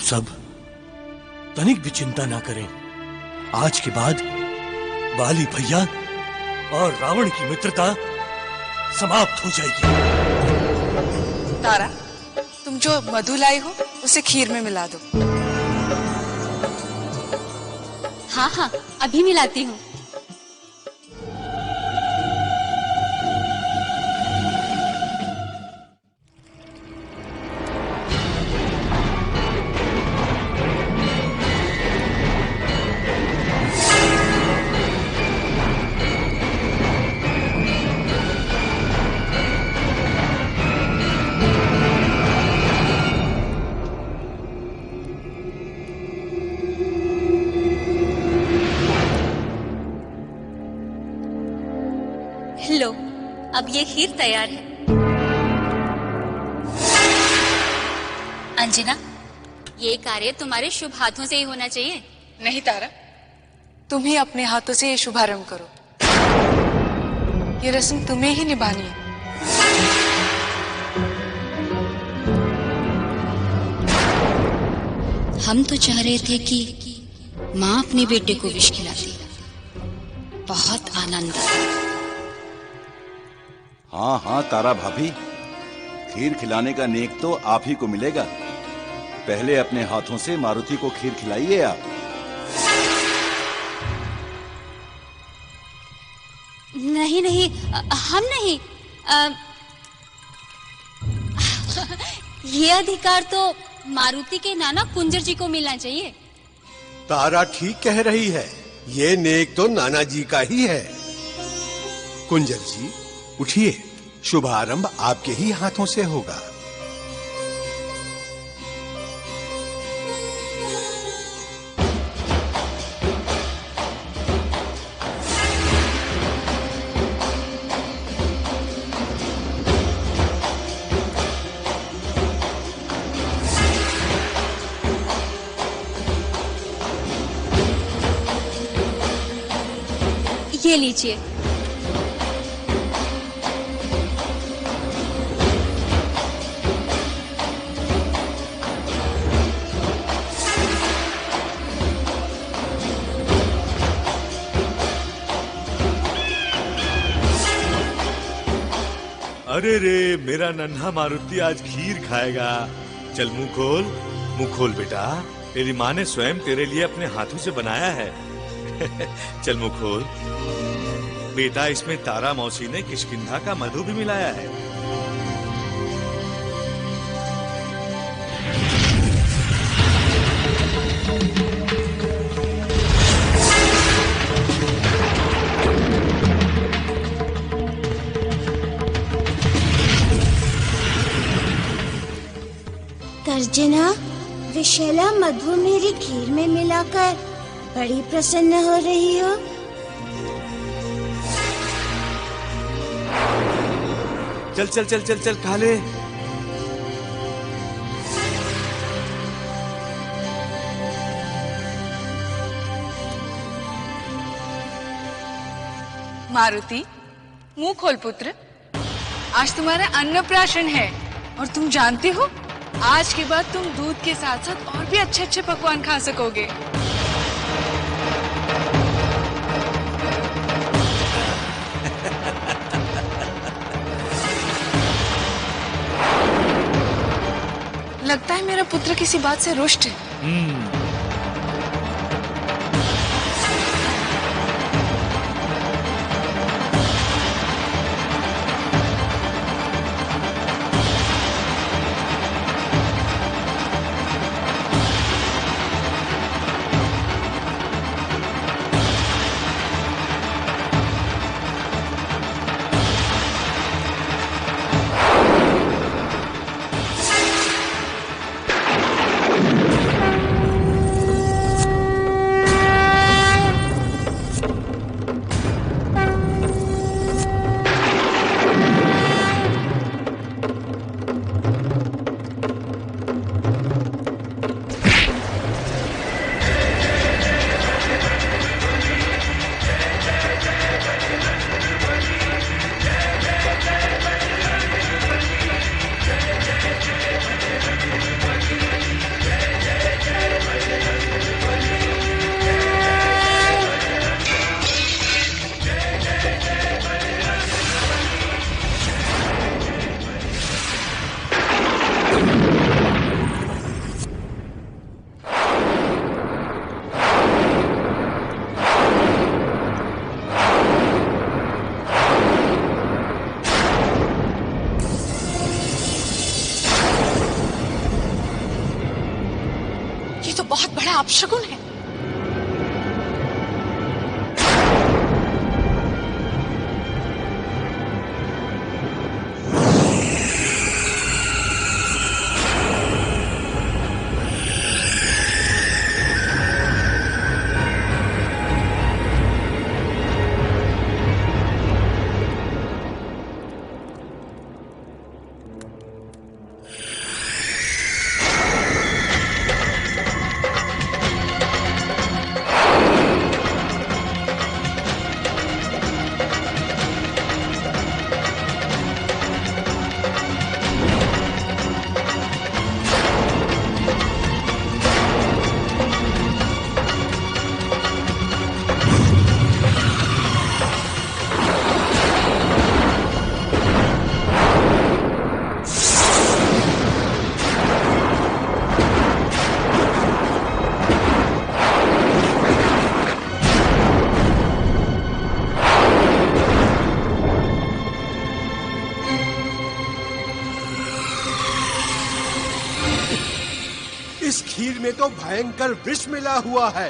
सब तनिक भी चिंता ना करें। आज के बाद बाली भैया और रावण की मित्रता समाप्त हो जाएगी। तारा, तुम जो मधु लाई हो उसे खीर में मिला दो। हाँ हाँ, अभी मिलाती हूँ। लो, अब ये खीर तैयार है। अंजना, ये कार्य तुम्हारे शुभ हाथों से ही होना चाहिए। नहीं तारा, तुम ही अपने हाथों से ये शुभारंभ करो। ये रस्म तुम्हें ही निभानी है। हम तो चाह रहे थे कि माँ अपने बेटे को विष खिलाती। बहुत आनंद आया। हाँ हाँ तारा भाभी, खीर खिलाने का नेक तो आप ही को मिलेगा। पहले अपने हाथों से मारुति को खीर खिलाइए आप। नहीं नहीं, हम नहीं। ये अधिकार तो मारुति के नाना कुंजर जी को मिलना चाहिए। तारा ठीक कह रही है, ये नेक तो नाना जी का ही है। कुंजर जी उठिए, शुभारंभ आपके ही हाथों से होगा। ये लीजिए। अरे रे, मेरा नन्हा मारुति आज खीर खाएगा। चल मुंह खोल बेटा, तेरी माँ ने स्वयं तेरे लिए अपने हाथों से बनाया है। चल मुंह खोल बेटा, इसमें तारा मौसी ने किष्किंधा का मधु भी मिलाया है। तर्जना, विशैला मधु मेरी खीर में मिलाकर बड़ी प्रसन्न हो रही हो। चल चल चल चल चल खा ले। मारुति, मुंह खोल पुत्र। आज तुम्हारा अन्नप्राशन है और तुम जानती हो, आज के बाद तुम दूध के साथ साथ और भी अच्छे अच्छे पकवान खा सकोगे। लगता है मेरा पुत्र किसी बात से रुष्ट है। अपशकुन है। इस खीर में तो भयंकर विष मिला हुआ है।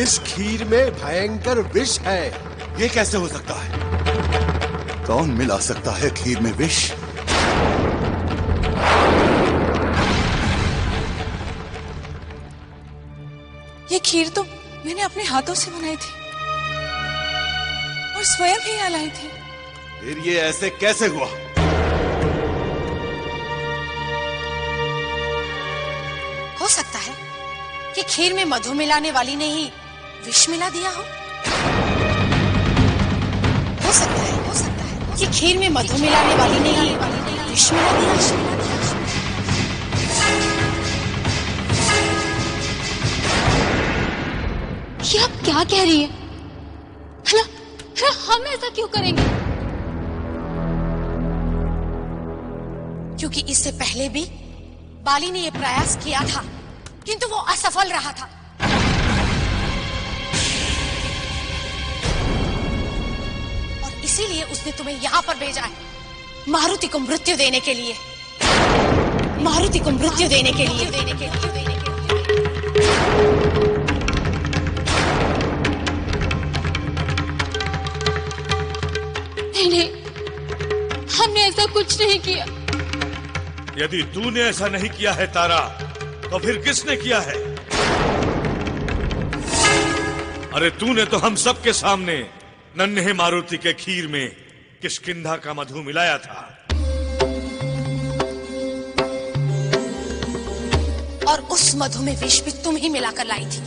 इस खीर में भयंकर विष है। ये कैसे हो सकता है? कौन मिला सकता है खीर में विष? ये खीर तो मैंने अपने हाथों से बनाई थी और स्वयं ही यहाँ लाई थी। फिर ये ऐसे कैसे हुआ? हो सकता है कि खीर में मधु मिलाने वाली ने ही विष मिला दिया हो। हो सकता है कि खीर में मधु मिलाने वाली ने ही विष मिला दिया। ये आप क्या कह रही है? हम ऐसा क्यों करेंगे? क्योंकि इससे पहले भी बाली ने यह प्रयास किया था, किंतु वो असफल रहा था। और इसीलिए उसने तुम्हें यहाँ पर भेजा है, मारुति को मृत्यु देने के लिए। मारुति को मृत्यु देने के लिए। नहीं, हमने ऐसा कुछ नहीं किया। यदि तूने ऐसा नहीं किया है तारा, तो फिर किसने किया है? अरे तूने तो हम सबके सामने नन्हे मारुति के खीर में किष्किंधा का मधु मिलाया था। और उस मधु में विष भी तुम ही मिलाकर लाई थी।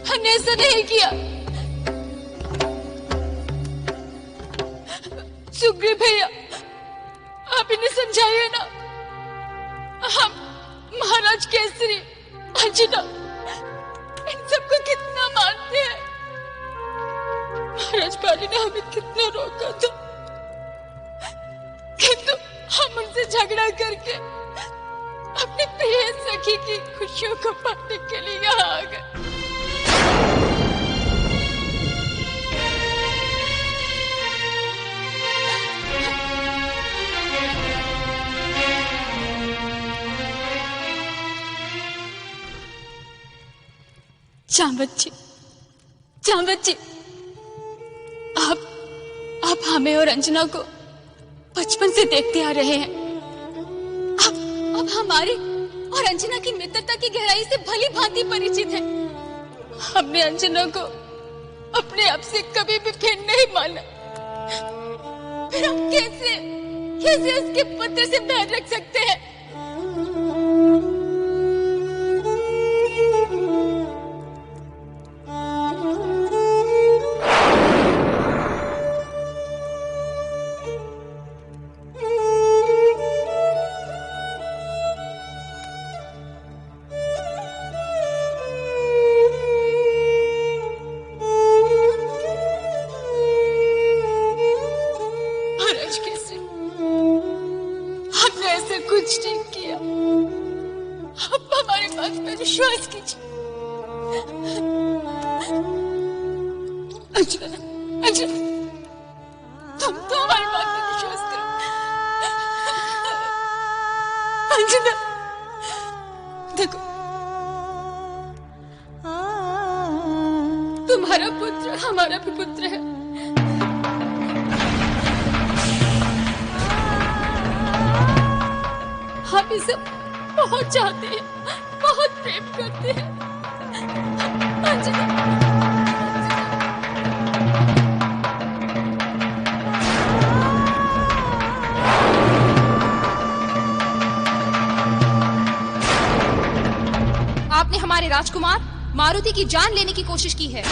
हमने ऐसा नहीं किया। सुग्रीव भैया, आप इन्हें समझाइए ना। हम महाराज केसरी, अंजना, इन सबको कितना मानते हैं। महाराज बाली ने हमें कितना रोका था, किंतु हम उनसे झगड़ा करके अपने प्रिय सखी की खुशियों को पाने के लिए यहाँ आ गए। जामवत जी, आप हमें और अंजना को बचपन से देखते आ रहे हैं। आप हमारी और अंजना की मित्रता की गहराई से भली भांति परिचित हैं। हमने अंजना को अपने आप से कभी भी भिन्न नहीं माना। फिर हम कैसे उसके पुत्र से बैर रख सकते हैं? हमने कुछ नहीं किया। आप हमारी बात पर विश्वास कीजिए। अंजना, अंजना, तुम तो हमारी बात पर विश्वास करो। अंजना, देखो, तुम्हारा पुत्र हमारा भी पुत्र है। हम इसे बहुत चाहते हैं, बहुत प्रेम करते हैं। अंजना, आपने हमारे राजकुमार मारुति की जान लेने की कोशिश की है।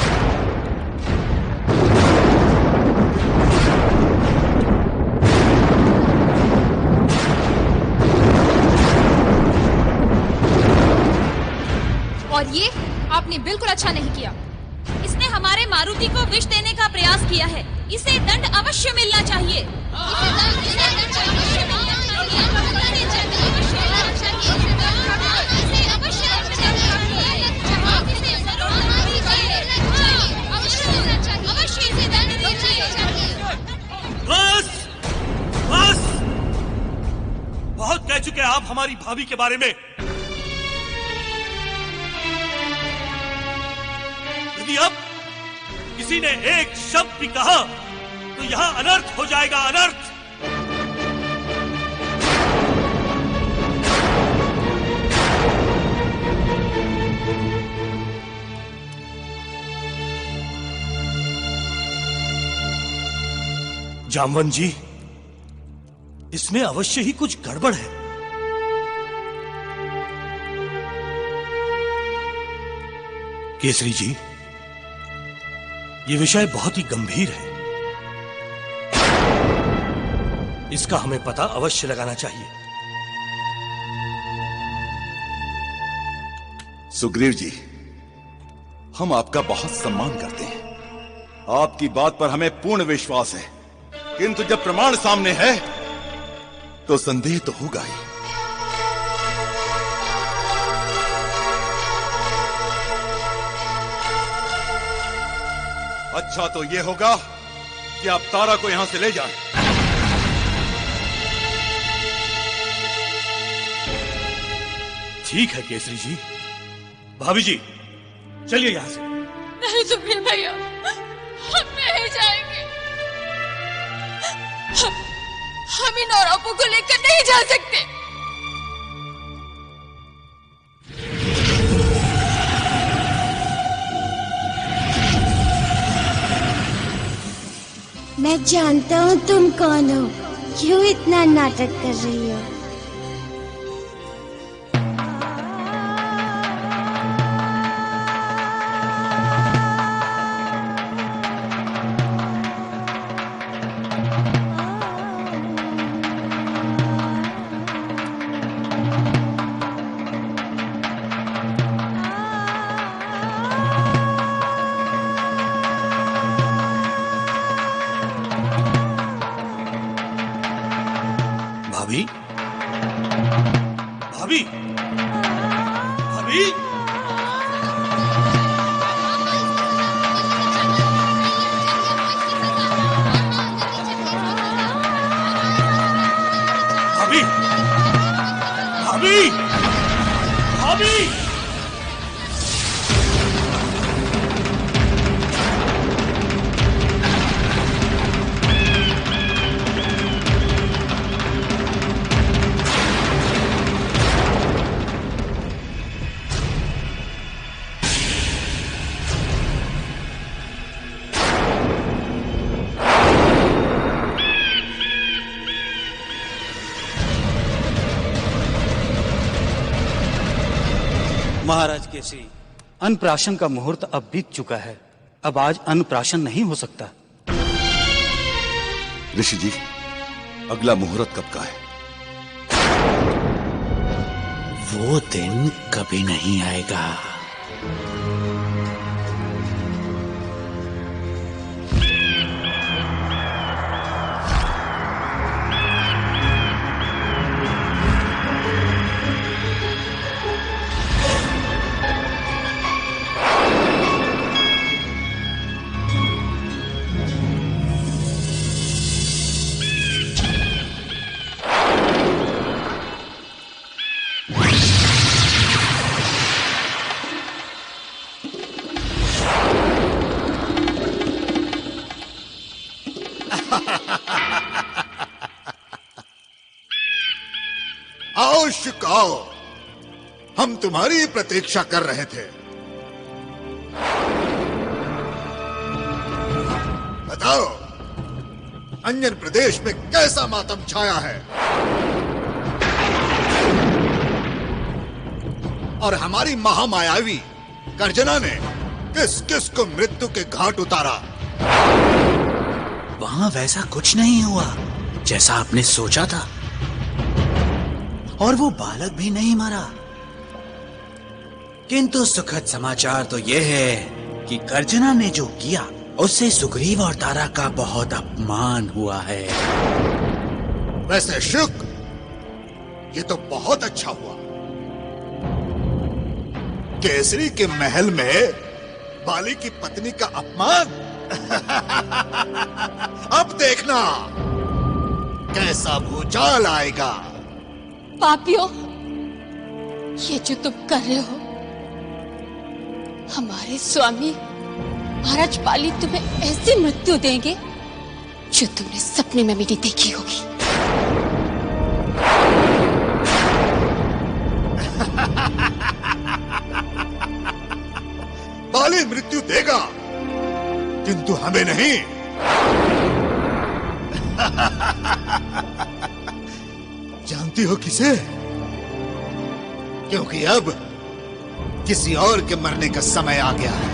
और ये आपने बिल्कुल अच्छा नहीं किया। इसने हमारे मारुति को विष देने का प्रयास किया है। इसे दंड अवश्य मिलना चाहिए। बस बस, बहुत कह चुके हैं आप हमारी भाभी के बारे में। यदि अब किसी ने एक शब्द भी कहा तो यहां अनर्थ हो जाएगा, अनर्थ। जामवन जी, इसमें अवश्य ही कुछ गड़बड़ है। केसरी जी, ये विषय बहुत ही गंभीर है। इसका हमें पता अवश्य लगाना चाहिए। सुग्रीव जी, हम आपका बहुत सम्मान करते हैं। आपकी बात पर हमें पूर्ण विश्वास है, किंतु जब प्रमाण सामने है तो संदेह तो होगा ही। अच्छा तो यह होगा कि आप तारा को यहां से ले जाएं। ठीक है केसरी जी। भाभी जी, चलिए यहां से। नहीं सुग्रीव भैया, हम नहीं जाएंगे। हम इन आरोपों को लेकर नहीं जा सकते। मैं जानता हूँ तुम कौन हो, क्यों इतना नाटक कर रही हो। भाभी, भाभी, भाभी, भाभी, भाभी, भाभी। महाराज केसरी, अन्नप्राशन का मुहूर्त अब बीत चुका है। अब आज अन्नप्राशन नहीं हो सकता। ऋषि जी, अगला मुहूर्त कब का है? वो दिन कभी नहीं आएगा। आओ शुक आओ, हम तुम्हारी प्रतीक्षा कर रहे थे। बताओ, अंजन प्रदेश में कैसा मातम छाया है और हमारी महामायावी गर्जना ने किस किस को मृत्यु के घाट उतारा। वहां वैसा कुछ नहीं हुआ जैसा आपने सोचा था, और वो बालक भी नहीं मरा। किंतु सुखद समाचार तो यह है कि गर्जना ने जो किया उससे सुग्रीव और तारा का बहुत अपमान हुआ है। वैसे शुक, ये तो बहुत अच्छा हुआ। केसरी के महल में बाली की पत्नी का अपमान। अब देखना कैसा भूचाल आएगा। पापियों, ये जो तुम कर रहे हो, हमारे स्वामी महाराज बाली तुम्हें ऐसी मृत्यु देंगे जो तुमने सपने में भी नहीं देखी होगी। बाली मृत्यु देगा, किंतु हमें नहीं। जानती हो किसे? क्योंकि अब किसी और के मरने का समय आ गया है।